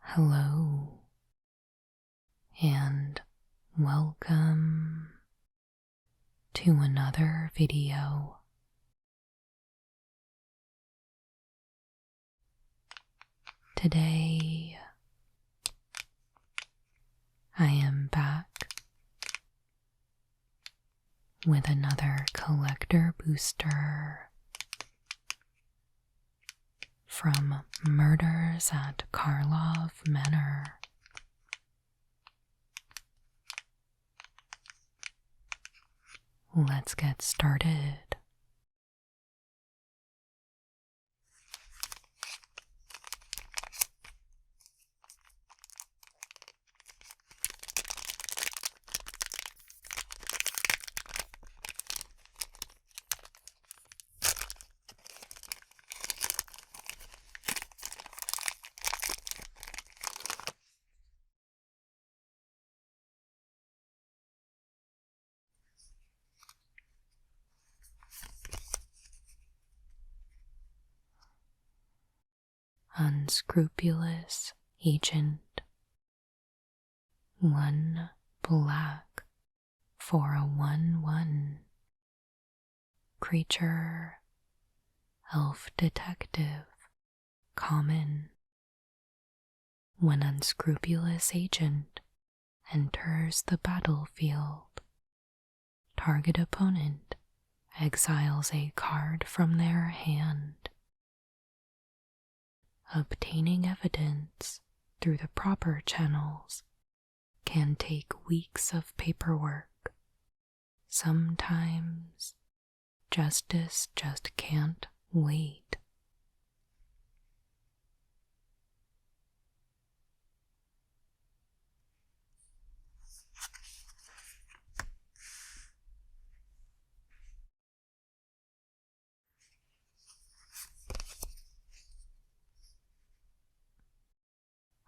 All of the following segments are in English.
Hello and welcome to another video. Today I am back with another collector booster from Murders at Karlov Manor. Let's get started. Unscrupulous agent. 1 black for a 1/1. Creature. Elf detective. Common. When unscrupulous agent enters the battlefield, target opponent exiles a card from their hand. Obtaining evidence through the proper channels can take weeks of paperwork. Sometimes justice just can't wait.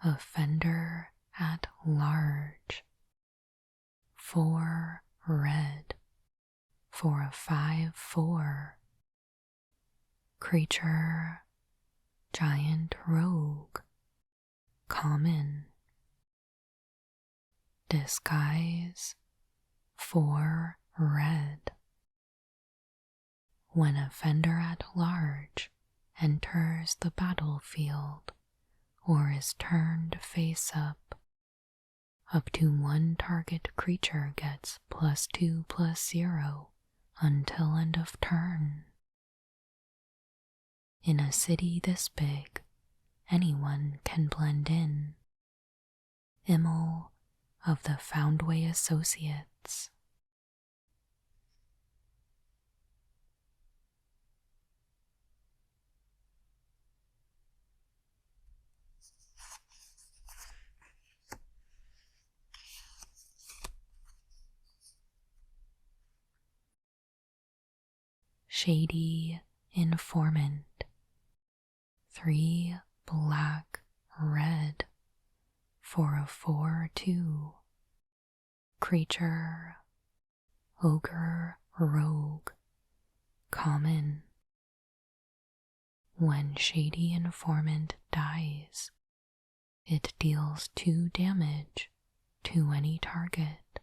Offender at large. 4 red for a 5/4. Creature. Giant rogue. Common. Disguise. 4 red. When offender at large enters the battlefield or is turned face up to 1 target creature gets +2/+0 until end of turn. In a city this big, anyone can blend in. Immel of the Foundway Associates. Shady informant. 3 black red for a 4/2. Creature. Ogre rogue. Common. When shady informant dies, it deals 2 damage to any target.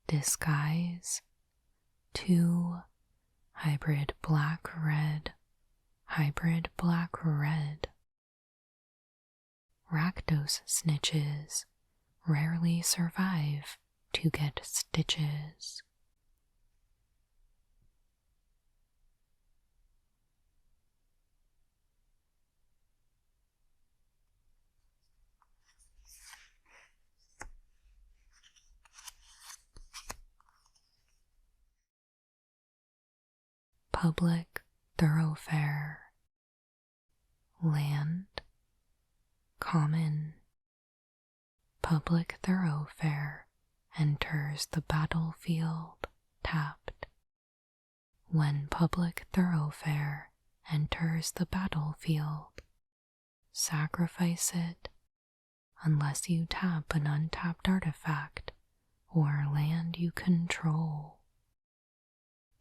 Disguise. 2 hybrid black red. Hybrid black red. Rakdos snitches rarely survive to get stitches. Public thoroughfare. Land. Common. Public thoroughfare enters the battlefield tapped. When public thoroughfare enters the battlefield, sacrifice it unless you tap an untapped artifact or land you control.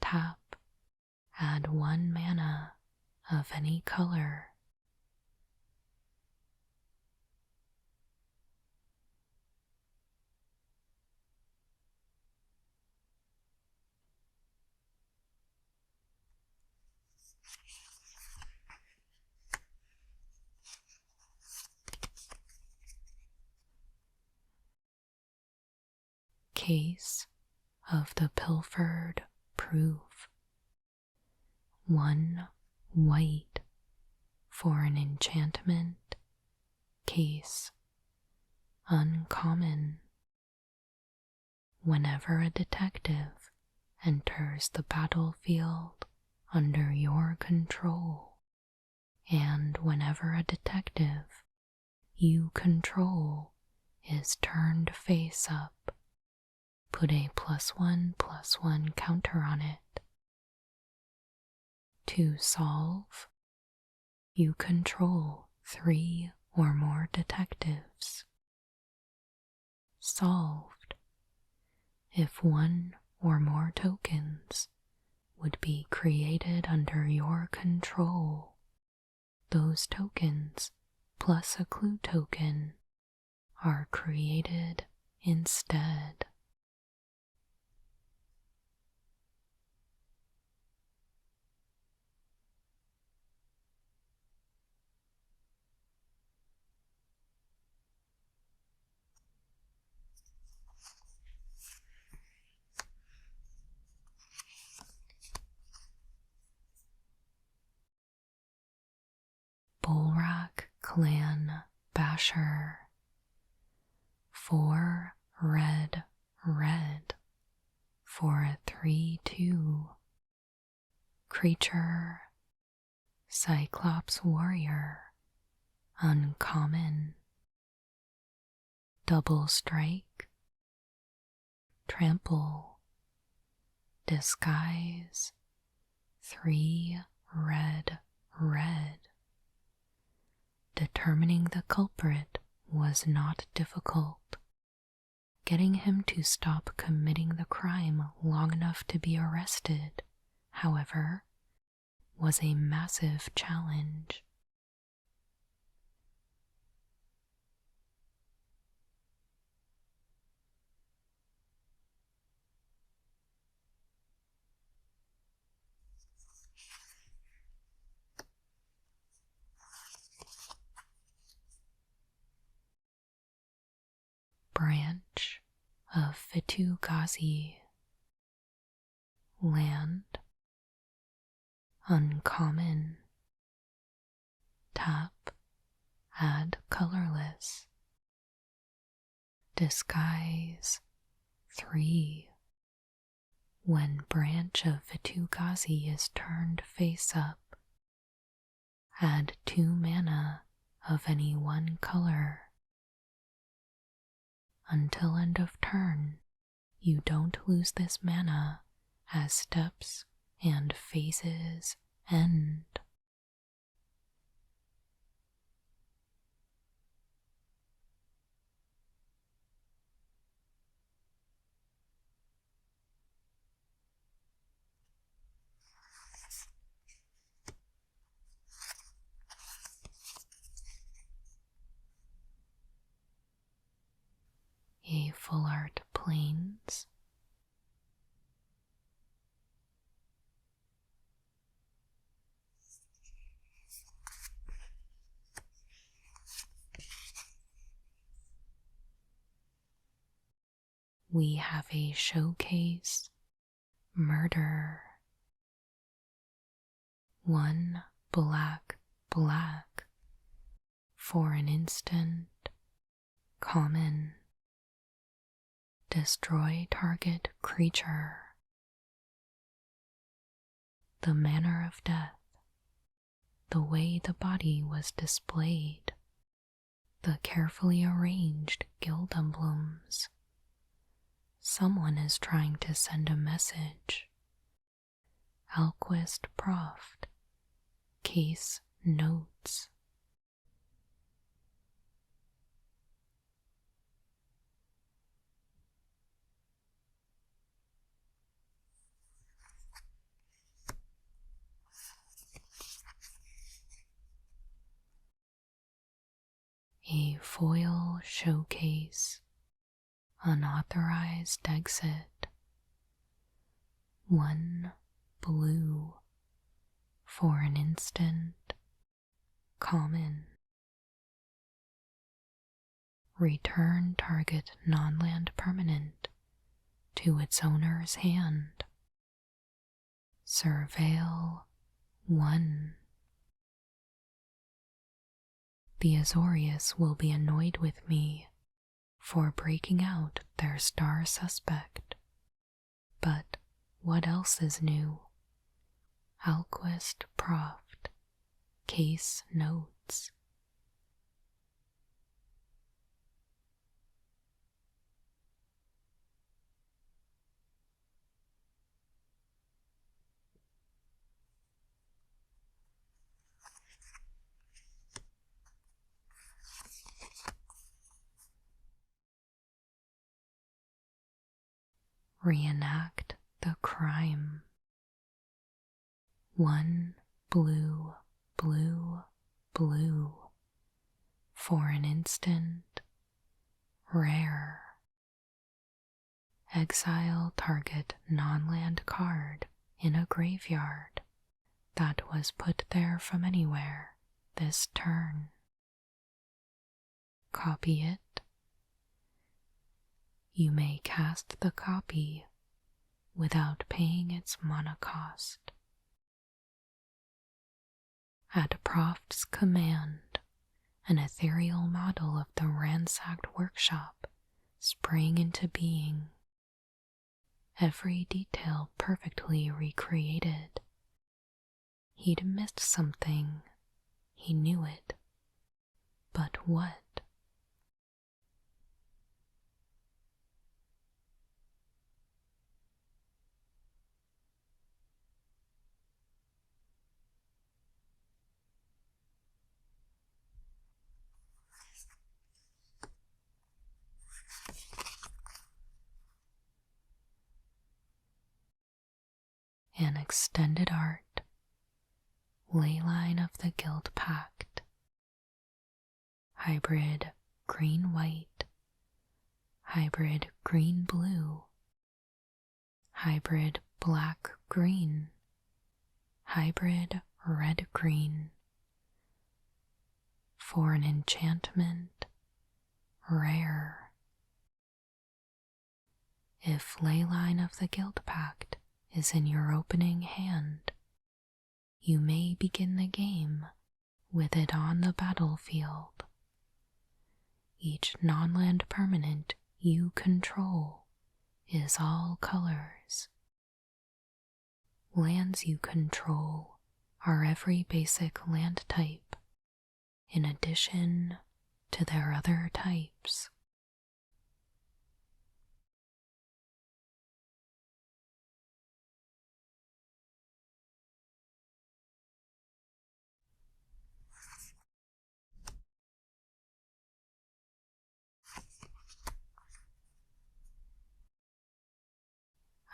Tap add 1 mana of any color. Case of the Pilfered Proof. 1 white for an enchantment. Case. Uncommon. Whenever a detective enters the battlefield under your control, and whenever a detective you control is turned face up, put a +1/+1 counter on it. To solve, you control 3 or more detectives. Solved, if 1 or more tokens would be created under your control, those tokens plus a clue token are created instead. Bulrak Clan Basher. 4 red, red for a 3/2 creature. Cyclops Warrior. Uncommon. Double strike. Trample. Disguise. 3 red, red. Determining the culprit was not difficult. Getting him to stop committing the crime long enough to be arrested, however, was a massive challenge. Branch of Vitu-Ghazi. Land. Uncommon. Tap. Add colorless. Disguise. 3. When Branch of Vitu-Ghazi is turned face up, add 2 mana of any 1 color. Until end of turn, you don't lose this mana as steps and phases end. A full art plains. We have a showcase. Murder. 1 black, black for an instant. Common. Destroy target creature. The manner of death. The way the body was displayed. The carefully arranged guild emblems. Someone is trying to send a message. Alquist Proft. Case notes. a foil showcase, unauthorized exit, 1 blue, for an instant, common. Return target non-land permanent to its owner's hand. Surveil 1. The Azorius will be annoyed with me for breaking out their star suspect. But what else is new? Alquist Proft. Case notes. Reenact the crime. 1 blue, blue, blue, for an instant, rare. Exile target non-land card in a graveyard that was put there from anywhere this turn. Copy it. You may cast the copy without paying its mana cost. At Proft's command, an ethereal model of the ransacked workshop sprang into being, every detail perfectly recreated. He'd missed something, he knew it, but what? An extended art, Leyline of the Guild Pact, hybrid green-white, hybrid green-blue, hybrid black-green, hybrid red-green, for an enchantment, rare. If Leyline of the Guild Pact is in your opening hand, you may begin the game with it on the battlefield. Each non-land permanent you control is all colors. Lands you control are every basic land type, in addition to their other types.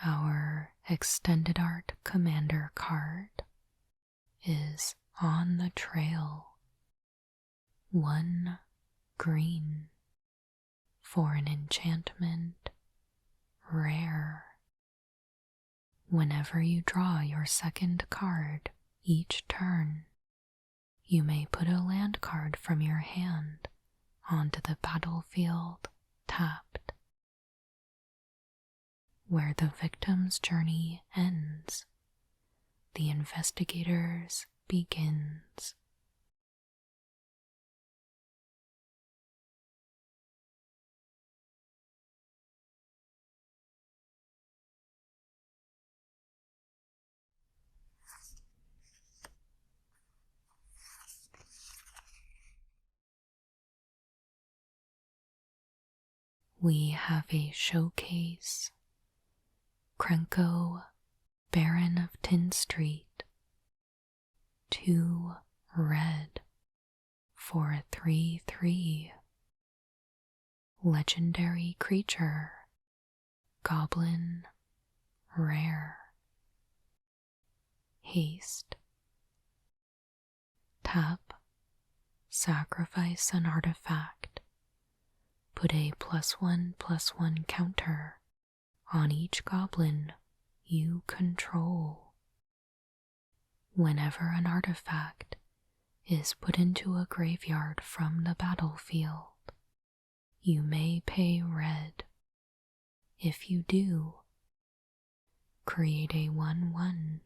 Our extended art commander card is On the Trail. 1 green, for an enchantment, rare. Whenever you draw your second card each turn, you may put a land card from your hand onto the battlefield tapped. Where the victim's journey ends, the investigator's begins. We have a showcase, Krenko, Baron of Tin Street, 2 red, for a 3/3. Legendary creature, Goblin, rare. Haste. Tap, sacrifice an artifact, put a +1/+1 counter on each goblin you control. Whenever an artifact is put into a graveyard from the battlefield, you may pay red. If you do, create a 1/1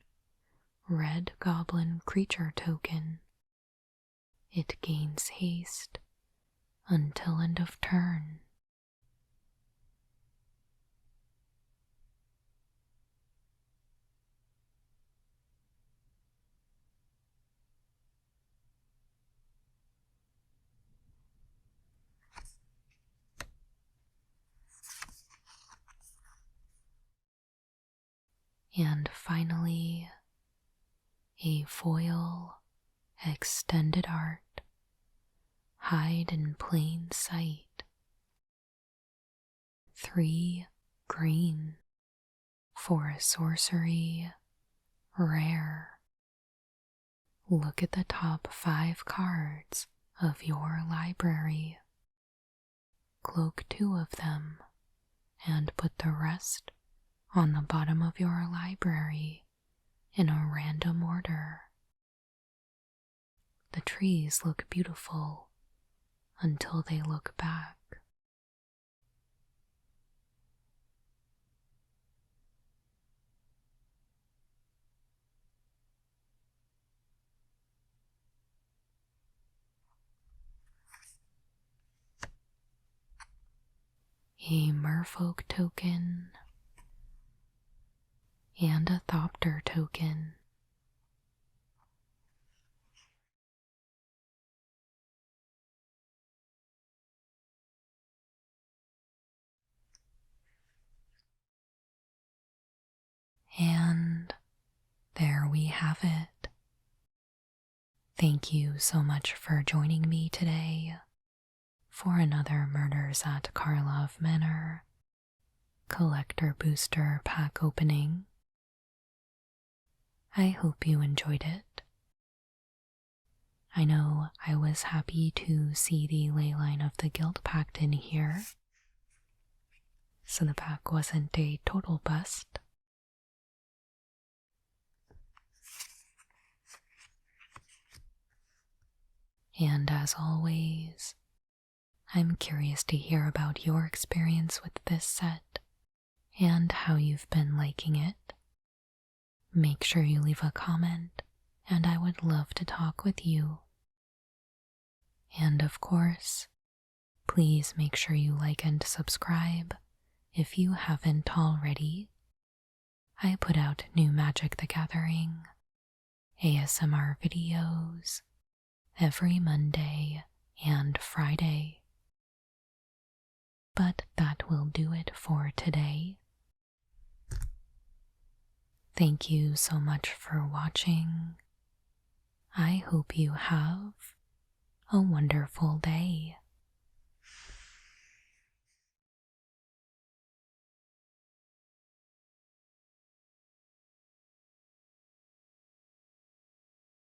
red goblin creature token. It gains haste until end of turn. And finally, a foil extended art, hide in plain sight. 3 green for a sorcery rare. Look at the top 5 cards of your library. Cloak 2 of them and put the rest on the bottom of your library in a random order. The trees look beautiful until they look back. A merfolk token and a thopter token. And there we have it. Thank you so much for joining me today for another Murders at Karlov Manor collector booster pack opening. I hope you enjoyed it. I know I was happy to see the leyline of the Guild Pact in here, so the pack wasn't a total bust. And as always, I'm curious to hear about your experience with this set and how you've been liking it. Make sure you leave a comment, and I would love to talk with you. And of course, please make sure you like and subscribe if you haven't already. I put out new Magic the Gathering ASMR videos every Monday and Friday. But that will do it for today. Thank you so much for watching. I hope you have a wonderful day.